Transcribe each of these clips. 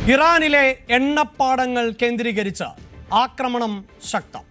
ഇറാനിലെ എണ്ണപ്പാടങ്ങൾ കേന്ദ്രീകരിച്ച് ആക്രമണം ശക്തം.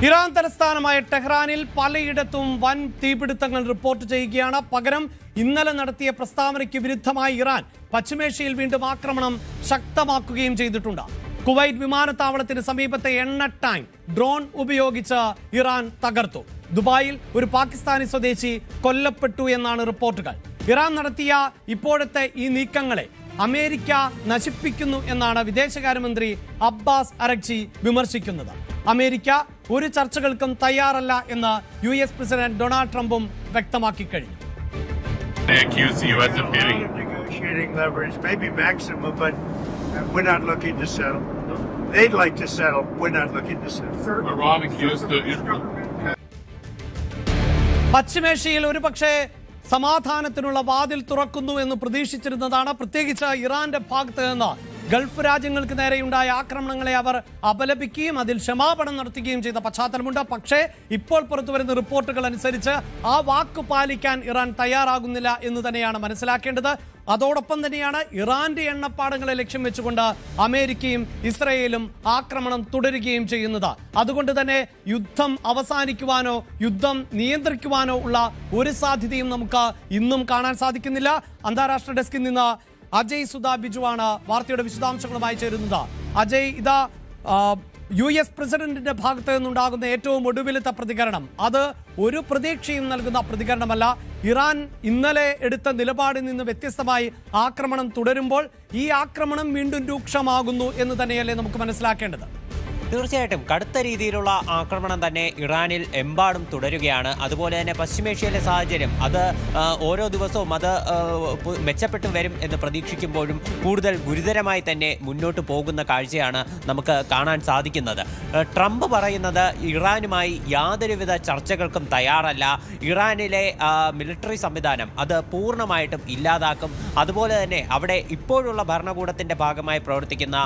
ഇറാൻ തലസ്ഥാനമായ ടെഹ്റാനിൽ പലയിടത്തും വൻ തീപിടുത്തങ്ങൾ റിപ്പോർട്ട് ചെയ്യുകയാണ്. പകരം ഇന്നലെ നടത്തിയ പ്രസ്താവനയ്ക്ക് വിരുദ്ധമായി ഇറാൻ പശ്ചിമേഷ്യയിൽ വീണ്ടും ആക്രമണം ശക്തമാക്കുകയും ചെയ്തിട്ടുണ്ട്. കുവൈറ്റ് വിമാനത്താവളത്തിന് സമീപത്തെ എണ്ണ ടാങ്ക് ഡ്രോൺ ഉപയോഗിച്ച് ഇറാൻ തകർത്തു. ദുബായിൽ ഒരു പാകിസ്ഥാനി സ്വദേശി കൊല്ലപ്പെട്ടു എന്നാണ് റിപ്പോർട്ടുകൾ. ഇറാൻ നടത്തിയ ഇപ്പോഴത്തെ ഈ നീക്കങ്ങളെ അമേരിക്ക നശിപ്പിക്കുന്നു എന്നാണ് വിദേശകാര്യമന്ത്രി അബ്ബാസ് അരഗ്ചി വിമർശിക്കുന്നത്. അമേരിക്ക ഒരു ചർച്ചകൾക്കും തയ്യാറല്ല എന്ന് US പ്രസിഡന്റ് ഡൊണാൾഡ് ട്രംപും വ്യക്തമാക്കി കഴിഞ്ഞു. Negotiating leverage, maybe maximum, but we're not looking to settle. They'd like to settle. We're not looking to settle. Iran accused the Israel. പശ്ചിമേഷ്യയിൽ ഒരുപക്ഷെ സമാധാനത്തിനുള്ള വാതിൽ തുറക്കുന്നു എന്ന് പ്രതീക്ഷിച്ചിരുന്നതാണ്. പ്രത്യേകിച്ച് ഇറാന്റെ ഭാഗത്ത് നിന്ന് ഗൾഫ് രാജ്യങ്ങൾക്ക് നേരെയുണ്ടായ ആക്രമണങ്ങളെ അവർ അപലപിക്കുകയും അതിൽ ക്ഷമാപണം നടത്തുകയും ചെയ്ത പശ്ചാത്തലമുണ്ട്. പക്ഷേ ഇപ്പോൾ പുറത്തുവരുന്ന റിപ്പോർട്ടുകൾ അനുസരിച്ച് ആ വാക്ക് പാലിക്കാൻ ഇറാൻ തയ്യാറാകുന്നില്ല എന്ന് തന്നെയാണ് മനസ്സിലാക്കേണ്ടത്. അതോടൊപ്പം തന്നെയാണ് ഇറാന്റെ എണ്ണപ്പാടങ്ങളെ ലക്ഷ്യം വെച്ചുകൊണ്ട് അമേരിക്കയും ഇസ്രയേലും ആക്രമണം തുടരുകയും ചെയ്യുന്നത്. അതുകൊണ്ട് തന്നെ യുദ്ധം അവസാനിക്കുവാനോ യുദ്ധം നിയന്ത്രിക്കുവാനോ ഉള്ള ഒരു സാധ്യതയും നമുക്ക് ഇന്നും കാണാൻ സാധിക്കുന്നില്ല. അന്താരാഷ്ട്ര ഡെസ്കിൽ നിന്ന് അജയ് സുധാ ബിജുവാണ് വാർത്തയുടെ വിശദാംശങ്ങളുമായി ചേരുന്നത്. അജയ്, ഇതാ US പ്രസിഡന്റിന്റെ ഭാഗത്ത് നിന്നുണ്ടാകുന്ന ഏറ്റവും ഒടുവിലത്തെ പ്രതികരണം, അത് ഒരു പ്രതീക്ഷയും നൽകുന്ന പ്രതികരണമല്ല. ഇറാൻ ഇന്നലെ എടുത്ത നിലപാടിൽ നിന്ന് വ്യത്യസ്തമായി ആക്രമണം തുടരുമ്പോൾ ഈ ആക്രമണം വീണ്ടും രൂക്ഷമാകുന്നു എന്ന് തന്നെയല്ലേ നമുക്ക് മനസ്സിലാക്കേണ്ടത്? തീർച്ചയായിട്ടും കടുത്ത രീതിയിലുള്ള ആക്രമണം തന്നെ ഇറാനിൽ എമ്പാടും തുടരുകയാണ്. അതുപോലെ തന്നെ പശ്ചിമേഷ്യയിലെ സാഹചര്യം അത് ഓരോ ദിവസവും അത് മെച്ചപ്പെട്ടു വരും എന്ന് പ്രതീക്ഷിക്കുമ്പോഴും കൂടുതൽ ഗുരുതരമായി തന്നെ മുന്നോട്ട് പോകുന്ന കാഴ്ചയാണ് നമുക്ക് കാണാൻ സാധിക്കുന്നത്. ട്രംപ് പറയുന്നത് ഇറാനുമായി യാതൊരുവിധ ചർച്ചകൾക്കും തയ്യാറല്ല, ഇറാനിലെ മിലിറ്ററി സംവിധാനം അത് പൂർണ്ണമായിട്ടും ഇല്ലാതാക്കും, അതുപോലെ തന്നെ അവിടെ ഇപ്പോഴുള്ള ഭരണകൂടത്തിൻ്റെ ഭാഗമായി പ്രവർത്തിക്കുന്ന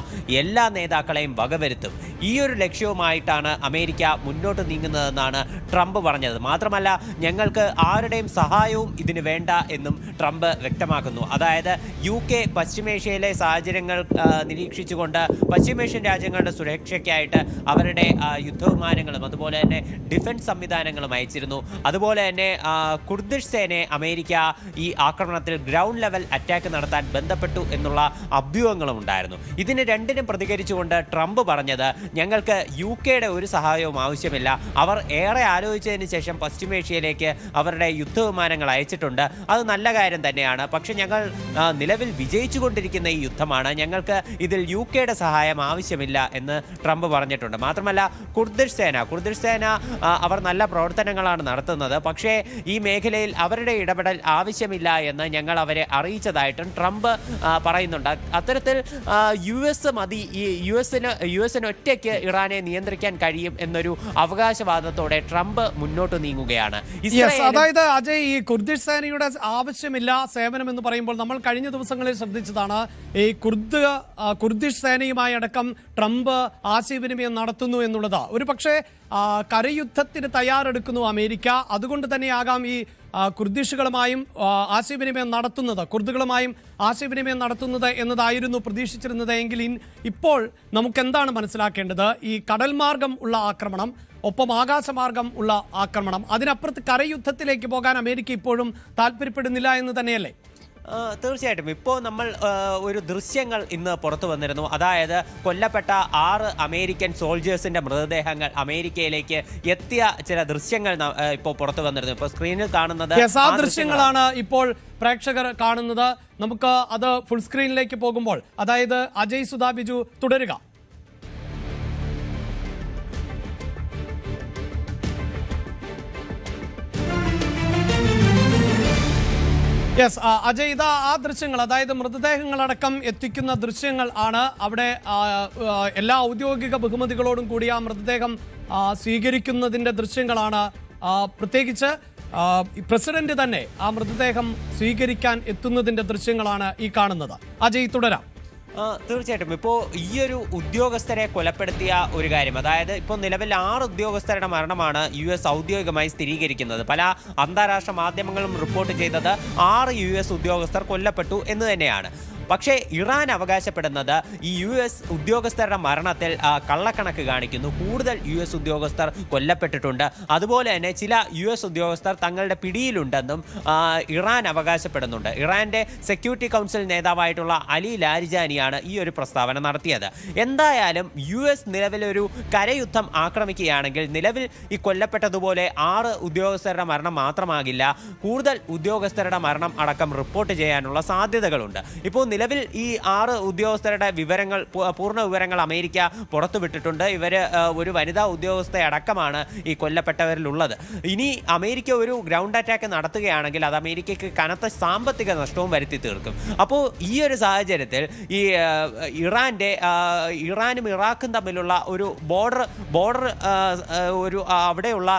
എല്ലാ നേതാക്കളെയും വകവരുത്തും. ഈ ഒരു ലക്ഷ്യവുമായിട്ടാണ് അമേരിക്ക മുന്നോട്ട് നീങ്ങുന്നതെന്നാണ് ട്രംപ് പറഞ്ഞത്. മാത്രമല്ല, ഞങ്ങൾക്ക് ആരുടെയും സഹായവും ഇതിന് വേണ്ട എന്നും ട്രംപ് വ്യക്തമാക്കുന്നു. അതായത് UK പശ്ചിമേഷ്യയിലെ സാഹചര്യങ്ങൾ നിരീക്ഷിച്ചുകൊണ്ട് പശ്ചിമേഷ്യൻ രാജ്യങ്ങളുടെ സുരക്ഷയ്ക്കായിട്ട് അവരുടെ യുദ്ധവിമാനങ്ങളും അതുപോലെ തന്നെ ഡിഫൻസ് സംവിധാനങ്ങളും അയച്ചിരുന്നു. അതുപോലെ തന്നെ കുർദിഷ് സേനയെ അമേരിക്ക ഈ ആക്രമണത്തിൽ ഗ്രൗണ്ട് ലെവൽ അറ്റാക്ക് നടത്താൻ ബന്ധപ്പെട്ടു എന്നുള്ള അഭ്യൂഹങ്ങളും ഉണ്ടായിരുന്നു. ഇതിന് രണ്ടിനും പ്രതികരിച്ചുകൊണ്ട് ട്രംപ് പറഞ്ഞത്, ഞങ്ങൾക്ക് UKയുടെ ഒരു സഹായവും ആവശ്യമില്ല, അവർ ഏറെ ആലോചിച്ചതിന് ശേഷം പശ്ചിമേഷ്യയിലേക്ക് അവരുടെ യുദ്ധവിമാനങ്ങൾ അയച്ചിട്ടുണ്ട്, അത് നല്ല കാര്യം തന്നെയാണ്. പക്ഷെ ഞങ്ങൾ നിലവിൽ വിജയിച്ചുകൊണ്ടിരിക്കുന്ന ഈ യുദ്ധമാണ്, ഞങ്ങൾക്ക് ഇതിൽ UKയുടെ സഹായം ആവശ്യമില്ല എന്ന് ട്രംപ് പറഞ്ഞിട്ടുണ്ട്. മാത്രമല്ല, കുർദിഷ് സേന അവർ നല്ല പ്രവർത്തനങ്ങളാണ് നടത്തുന്നത്, പക്ഷേ ഈ മേഖലയിൽ അവരുടെ ഇടപെടൽ ആവശ്യമില്ല എന്ന് ഞങ്ങൾ അവരെ അറിയിച്ചതായിട്ടും ട്രംപ് പറയുന്നുണ്ട്. അത്തരത്തിൽ US മതി, ഈ യുഎസിന് ഒറ്റയ്ക്ക് ഇറാനെ നിയന്ത്രിക്കാൻ കഴിയും എന്നൊരു അവകാശവാദത്തോടെ ട്രംപ് മുന്നോട്ട് നീങ്ങുകയാണ്. അതായത് അജയ്, ഈ കുർദിഷ് സേനയുടെ ആവശ്യമില്ല സേവനം എന്ന് പറയുമ്പോൾ നമ്മൾ കഴിഞ്ഞ ദിവസങ്ങളിൽ ശ്രദ്ധിച്ചതാണ്, ഈ കുർദിഷ് സേനയുമായി അടക്കം ട്രംപ് ആശയവിനിമയം നടത്തുന്നു എന്നുള്ളത്. ഒരു പക്ഷേ കരയുദ്ധത്തിന് തയ്യാറെടുക്കുന്നു അമേരിക്ക, അതുകൊണ്ട് തന്നെയാകാം ഈ കുർദിഷുകളുമായും ആശയവിനിമയം നടത്തുന്നത് എന്നതായിരുന്നു പ്രതീക്ഷിച്ചിരുന്നത്. എങ്കിൽ ഇപ്പോൾ നമുക്ക് എന്താണ് മനസ്സിലാക്കേണ്ടത്? ഈ കടൽ മാർഗം ഉള്ള ആക്രമണം, ഒപ്പം ആകാശമാർഗം ഉള്ള ആക്രമണം, അതിനപ്പുറത്ത് കരയുദ്ധത്തിലേക്ക് പോകാൻ അമേരിക്ക ഇപ്പോഴും താല്പര്യപ്പെടുന്നില്ല എന്ന് തന്നെയല്ലേ? തീർച്ചയായിട്ടും ഇപ്പോൾ നമ്മൾ ഒരു ദൃശ്യങ്ങൾ ഇന്ന് പുറത്തു വന്നിരുന്നു. അതായത് കൊല്ലപ്പെട്ട 6 അമേരിക്കൻ സോൾജേഴ്സിന്റെ മൃതദേഹങ്ങൾ അമേരിക്കയിലേക്ക് എത്തിയ ചില ദൃശ്യങ്ങൾ ഇപ്പോൾ പുറത്തു വന്നിരുന്നു. ഇപ്പോൾ സ്ക്രീനിൽ കാണുന്നത് ആ ദൃശ്യങ്ങളാണ് ഇപ്പോൾ പ്രേക്ഷകർ കാണുന്നത്. നമുക്ക് അത് ഫുൾ സ്ക്രീനിലേക്ക് പോകുമ്പോൾ, അതായത് അജയ് സുധാ ബിജു തുടരുക. യെസ് അജയ്, ഇതാ ആ ദൃശ്യങ്ങൾ, അതായത് മൃതദേഹങ്ങളടക്കം എത്തിക്കുന്ന ദൃശ്യങ്ങൾ ആണ്. അവിടെ എല്ലാ ഔദ്യോഗിക ബഹുമതികളോടും കൂടി ആ മൃതദേഹം സ്വീകരിക്കുന്നതിൻ്റെ ദൃശ്യങ്ങളാണ്. പ്രത്യേകിച്ച് പ്രസിഡന്റ് തന്നെ ആ മൃതദേഹം സ്വീകരിക്കാൻ എത്തുന്നതിൻ്റെ ദൃശ്യങ്ങളാണ് ഈ കാണുന്നത്. അജയ്, തുടരാം. തീർച്ചയായിട്ടും ഇപ്പോൾ ഈ ഒരു ഉദ്യോഗസ്ഥരെ കൊലപ്പെടുത്തിയ ഒരു കാര്യം, അതായത് ഇപ്പോൾ നിലവിൽ 6 ഉദ്യോഗസ്ഥരുടെ മരണമാണ് US ഔദ്യോഗികമായി സ്ഥിരീകരിക്കുന്നത്. പല അന്താരാഷ്ട്ര മാധ്യമങ്ങളും റിപ്പോർട്ട് ചെയ്തത് 6 US ഉദ്യോഗസ്ഥർ കൊല്ലപ്പെട്ടു എന്ന് തന്നെയാണ്. പക്ഷേ ഇറാൻ അവകാശപ്പെടുന്നത് ഈ US ഉദ്യോഗസ്ഥരുടെ മരണത്തിൽ കള്ളക്കണക്ക് കാണിക്കുന്നു. കൂടുതൽ US ഉദ്യോഗസ്ഥർ കൊല്ലപ്പെട്ടിട്ടുണ്ട്, അതുപോലെ തന്നെ ചില US ഉദ്യോഗസ്ഥർ തങ്ങളുടെ പിടിയിലുണ്ടെന്നും ഇറാൻ അവകാശപ്പെടുന്നുണ്ട്. ഇറാന്റെ സെക്യൂരിറ്റി കൗൺസിൽ നേതാവായിട്ടുള്ള അലി ലാരിജാനിയാണ് ഈ ഒരു പ്രസ്താവന നടത്തിയത്. എന്തായാലും US നിലവിലൊരു കരയുദ്ധം ആക്രമിക്കുകയാണെങ്കിൽ നിലവിൽ ഈ കൊല്ലപ്പെട്ടതുപോലെ 6 ഉദ്യോഗസ്ഥരുടെ മരണം മാത്രമാകില്ല, കൂടുതൽ ഉദ്യോഗസ്ഥരുടെ മരണം അടക്കം റിപ്പോർട്ട് ചെയ്യാനുള്ള സാധ്യതകളുണ്ട്. ഇപ്പോൾ നിലവിൽ ഈ 6 ഉദ്യോഗസ്ഥരുടെ വിവരങ്ങൾ, പൂർണ്ണ വിവരങ്ങൾ അമേരിക്ക പുറത്തുവിട്ടിട്ടുണ്ട്. ഇവർ ഒരു വനിതാ ഉദ്യോഗസ്ഥ അടക്കമാണ് ഈ കൊല്ലപ്പെട്ടവരിലുള്ളത്. ഇനി അമേരിക്ക ഒരു ഗ്രൗണ്ട് അറ്റാക്ക് നടത്തുകയാണെങ്കിൽ അത് അമേരിക്കയ്ക്ക് കനത്ത സാമ്പത്തിക നഷ്ടവും വരുത്തി തീർക്കും. അപ്പോൾ ഈ ഒരു സാഹചര്യത്തിൽ ഈ ഇറാനും ഇറാഖും തമ്മിലുള്ള ഒരു ബോർഡർ ഒരു അവിടെയുള്ള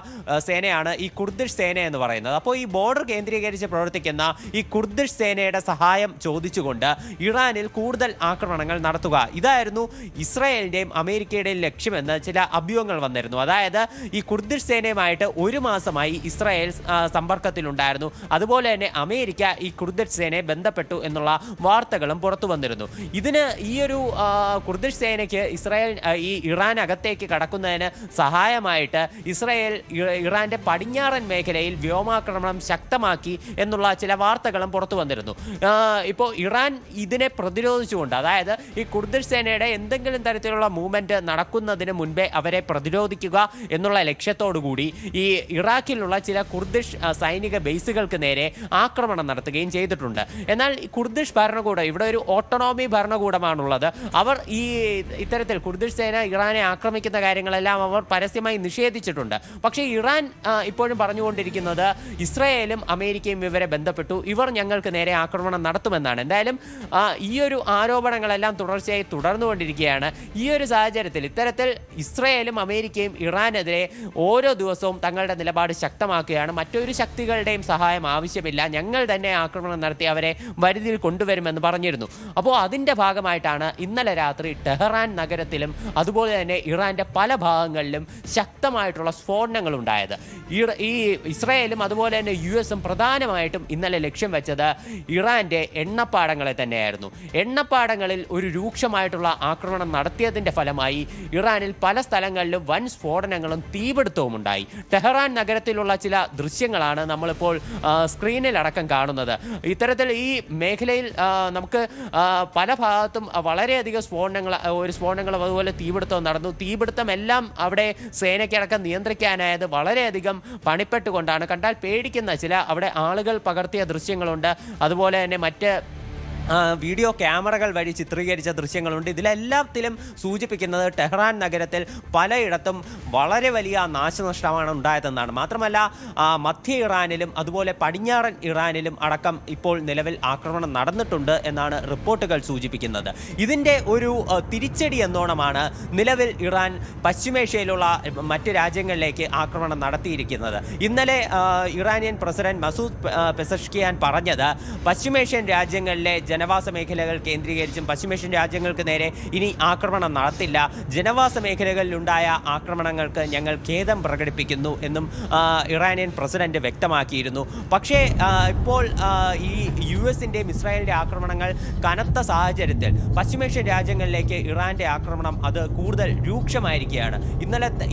സേനയാണ് ഈ കുർദിഷ് സേന എന്ന് പറയുന്നത്. അപ്പോൾ ഈ ബോർഡർ കേന്ദ്രീകരിച്ച് പ്രവർത്തിക്കുന്ന ഈ കുർദിഷ് സേനയുടെ സഹായം ചോദിച്ചുകൊണ്ട് ഇറാനിൽ കൂടുതൽ ആക്രമണങ്ങൾ നടത്തുക, ഇതായിരുന്നു ഇസ്രായേലിന്റെയും അമേരിക്കയുടെയും ലക്ഷ്യമെന്ന് ചില അഭ്യൂഹങ്ങൾ വന്നിരുന്നു. അതായത് ഈ കുർദിഷ് സേനയുമായിട്ട് 1 മാസമായി ഇസ്രായേൽ സമ്പർക്കത്തിലുണ്ടായിരുന്നു. അതുപോലെ തന്നെ അമേരിക്ക ഈ കുർദിഷ് സേനയെ ബന്ധപ്പെട്ടു എന്നുള്ള വാർത്തകളും പുറത്തു വന്നിരുന്നു. ഇതിന് ഈ ഒരു കുർദിഷ് സേനയ്ക്ക് ഈ ഇറാൻ അകത്തേക്ക് കടക്കുന്നതിന് സഹായമായിട്ട് ഇസ്രായേൽ ഇറാന്റെ പടിഞ്ഞാറൻ മേഖലയിൽ വ്യോമാക്രമണം ശക്തമാക്കി എന്നുള്ള ചില വാർത്തകളും പുറത്തു വന്നിരുന്നു. ഇപ്പോൾ ഇറാൻ ഇതിനെ പ്രതിരോധിച്ചുകൊണ്ട്, അതായത് ഈ കുർദിഷ് സേനയുടെ എന്തെങ്കിലും തരത്തിലുള്ള മൂവ്മെന്റ് നടക്കുന്നതിന് മുൻപേ അവരെ പ്രതിരോധിക്കുക എന്നുള്ള ലക്ഷ്യത്തോടുകൂടി ഈ ഇറാഖിലുള്ള ചില കുർദിഷ് സൈനിക ബേസുകൾക്ക് നേരെ ആക്രമണം നടത്തുകയും ചെയ്തിട്ടുണ്ട്. എന്നാൽ ഈ കുർദിഷ് ഭരണകൂടം, ഇവിടെ ഒരു ഓട്ടോണോമി ഭരണകൂടമാണുള്ളത്. അവർ ഇത്തരത്തിൽ കുർദിഷ് സേന ഇറാനെ ആക്രമിക്കുന്ന കാര്യങ്ങളെല്ലാം അവർ പരസ്യമായി നിഷേധിച്ചിട്ടുണ്ട്. പക്ഷേ ഇറാൻ ഇപ്പോഴും പറഞ്ഞുകൊണ്ടിരിക്കുന്നത് ഇസ്രായേലും അമേരിക്കയും ഇവരെ ബന്ധപ്പെട്ടു, ഇവർ ഞങ്ങൾക്ക് നേരെ ആക്രമണം നടത്തുമെന്നാണ്. എന്തായാലും ഈ ഒരു ആരോപണങ്ങളെല്ലാം തുടർച്ചയായി തുടർന്നുകൊണ്ടിരിക്കുകയാണ്. ഈ ഒരു സാഹചര്യത്തിൽ ഇത്തരത്തിൽ ഇസ്രായേലും അമേരിക്കയും ഇറാനെതിരെ ഓരോ ദിവസവും തങ്ങളുടെ നിലപാട് ശക്തമാക്കുകയാണ്. മറ്റൊരു ശക്തികളുടെയും സഹായം ആവശ്യമില്ല, ഞങ്ങൾ തന്നെ ആക്രമണം നടത്തി അവരെ വരുതിയിൽ കൊണ്ടുവരുമെന്ന് പറഞ്ഞിരുന്നു. അപ്പോൾ അതിൻ്റെ ഭാഗമായിട്ടാണ് ഇന്നലെ രാത്രി ടെഹ്റാൻ നഗരത്തിലും അതുപോലെ തന്നെ ഇറാന്റെ പല ഭാഗങ്ങളിലും ശക്തമായിട്ടുള്ള സ്ഫോടനങ്ങൾ ഉണ്ടായത്. ഈ ഇസ്രായേലും അതുപോലെ തന്നെ US പ്രധാനമായിട്ടും ഇന്നലെ ലക്ഷ്യം വെച്ചത് ഇറാന്റെ എണ്ണപ്പാടങ്ങളെ തന്നെയായിരുന്നു. എണ്ണപ്പാടങ്ങളിൽ ഒരു രൂക്ഷമായിട്ടുള്ള ആക്രമണം നടത്തിയതിൻ്റെ ഫലമായി ഇറാനിൽ പല സ്ഥലങ്ങളിലും വൻ സ്ഫോടനങ്ങളും തീപിടുത്തവും ഉണ്ടായി. ടെഹ്റാൻ നഗരത്തിലുള്ള ചില ദൃശ്യങ്ങളാണ് നമ്മളിപ്പോൾ സ്ക്രീനിലടക്കം കാണുന്നത്. ഇത്തരത്തിൽ ഈ മേഖലയിൽ നമുക്ക് പല ഭാഗത്തും വളരെയധികം സ്ഫോടനങ്ങളും അതുപോലെ തീപിടുത്തവും നടന്നു. തീപിടുത്തം എല്ലാം അവിടെ സേനയ്ക്കടക്കം നിയന്ത്രിക്കാനായത് വളരെയധികം പണിപ്പെട്ടുകൊണ്ടാണ്. കണ്ടാൽ പേടിക്കുന്ന ചില അവിടെ ആളുകൾ പകർത്തിയ ദൃശ്യങ്ങളുണ്ട്. അതുപോലെ തന്നെ മറ്റ് വീഡിയോ ക്യാമറകൾ വഴി ചിത്രീകരിച്ച ദൃശ്യങ്ങളുണ്ട്. ഇതിലെല്ലാത്തിലും സൂചിപ്പിക്കുന്നത് ടെഹ്റാൻ നഗരത്തിൽ പലയിടത്തും വളരെ വലിയ നാശനഷ്ടമാണ് ഉണ്ടായതെന്നാണ്. മാത്രമല്ല മധ്യ ഇറാനിലും അതുപോലെ പടിഞ്ഞാറൻ ഇറാനിലും അടക്കം ഇപ്പോൾ നിലവിൽ ആക്രമണം നടന്നിട്ടുണ്ട് എന്നാണ് റിപ്പോർട്ടുകൾ സൂചിപ്പിക്കുന്നത്. ഇതിൻ്റെ ഒരു തിരിച്ചടി എന്നോണമാണ് നിലവിൽ ഇറാൻ പശ്ചിമേഷ്യയിലുള്ള മറ്റ് രാജ്യങ്ങളിലേക്ക് ആക്രമണം നടത്തിയിരിക്കുന്നത്. ഇന്നലെ ഇറാനിയൻ പ്രസിഡന്റ് മസൂദ് പെസഷ്കിയാൻ പറഞ്ഞത് പശ്ചിമേഷ്യൻ രാജ്യങ്ങളിലെ ജനവാസ മേഖലകൾ കേന്ദ്രീകരിച്ചും പശ്ചിമേഷ്യൻ രാജ്യങ്ങൾക്ക് നേരെ ഇനി ആക്രമണം നടത്തില്ല, ജനവാസ മേഖലകളിലുണ്ടായ ആക്രമണങ്ങൾക്ക് ഞങ്ങൾ ഖേദം പ്രകടിപ്പിക്കുന്നു എന്നും ഇറാനിയൻ പ്രസിഡന്റ് വ്യക്തമാക്കിയിരുന്നു. പക്ഷേ ഇപ്പോൾ ഈ US-ന്റെയും ഇസ്രായേലിൻ്റെ ആക്രമണങ്ങൾ കനത്ത സാഹചര്യത്തിൽ പശ്ചിമേഷ്യൻ രാജ്യങ്ങളിലേക്ക് ഇറാന്റെ ആക്രമണം അത് കൂടുതൽ രൂക്ഷമായിരിക്കുകയാണ്.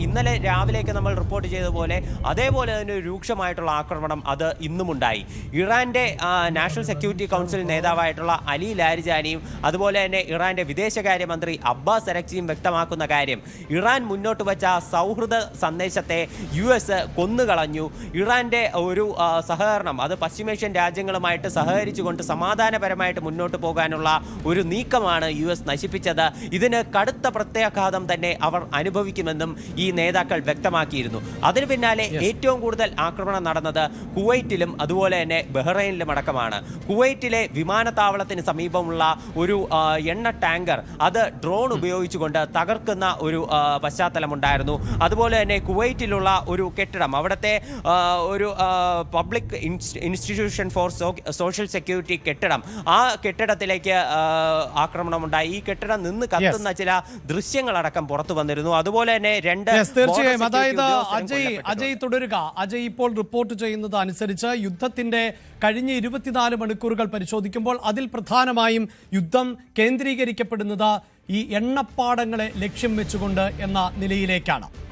ഇന്നലെ രാവിലേക്ക് നമ്മൾ റിപ്പോർട്ട് ചെയ്തതുപോലെ അതേപോലെ തന്നെ രൂക്ഷമായിട്ടുള്ള ആക്രമണം അത് ഇന്നുമുണ്ടായി. ഇറാന്റെ നാഷണൽ സെക്യൂരിറ്റി കൗൺസിൽ നേതാവായിട്ടുള്ള അലി ലാരിജാനിയും അതുപോലെ തന്നെ ഇറാന്റെ വിദേശകാര്യമന്ത്രി അബ്ബാസ് അരക്ചിയും വ്യക്തമാക്കുന്ന കാര്യം, ഇറാൻ മുന്നോട്ട് വച്ച സൗഹൃദ സന്ദേശത്തെ US കൊന്നുകളഞ്ഞു. ഇറാന്റെ ഒരു സഹകരണം അത് പശ്ചിമേഷ്യൻ രാജ്യങ്ങളുമായിട്ട് സഹകരിച്ചുകൊണ്ട് സമാധാനപരമായിട്ട് മുന്നോട്ട് പോകാനുള്ള ഒരു നീക്കമാണ് US നശിപ്പിച്ചത്. ഇതിന് കടുത്ത പ്രത്യാഘാതം തന്നെ അവർ അനുഭവിക്കുമെന്നും ഈ നേതാക്കൾ വ്യക്തമാക്കിയിരുന്നു. അതിനു പിന്നാലെ ഏറ്റവും കൂടുതൽ ആക്രമണം നടന്നത് കുവൈറ്റിലും അതുപോലെ തന്നെ ബഹ്റൈനിലും അടക്കമാണ്. കുവൈറ്റിലെ വിമാനത്താവള വിമാനത്താവളത്തിന് സമീപമുള്ള ഒരു എണ്ണ ടാങ്കർ അത് ഡ്രോൺ ഉപയോഗിച്ചുകൊണ്ട് തകർക്കുന്ന ഒരു പശ്ചാത്തലമുണ്ടായിരുന്നു. അതുപോലെ തന്നെ കുവൈറ്റിലുള്ള ഒരു കെട്ടിടം, അവിടുത്തെ ഒരു public institution for social security കെട്ടിടം, ആ കെട്ടിടത്തിലേക്ക് ആക്രമണമുണ്ടായി. ഈ കെട്ടിടം നിന്ന് കത്തുന്ന ചില ദൃശ്യങ്ങളടക്കം പുറത്തു വന്നിരുന്നു. അതുപോലെ തന്നെ തീർച്ചയായും, അതായത് അജയ് തുടരുക. അജയ് ഇപ്പോൾ റിപ്പോർട്ട് ചെയ്യുന്നത് അനുസരിച്ച് യുദ്ധത്തിന്റെ കഴിഞ്ഞ 24 മണിക്കൂറുകൾ പരിശോധിക്കുമ്പോൾ അതിൽ പ്രധാനമായും യുദ്ധം കേന്ദ്രീകരിക്കപ്പെടുന്നത് ഈ എണ്ണപ്പാടങ്ങളെ ലക്ഷ്യം വെച്ചുകൊണ്ട് എന്ന നിലയിലേക്കാണ്.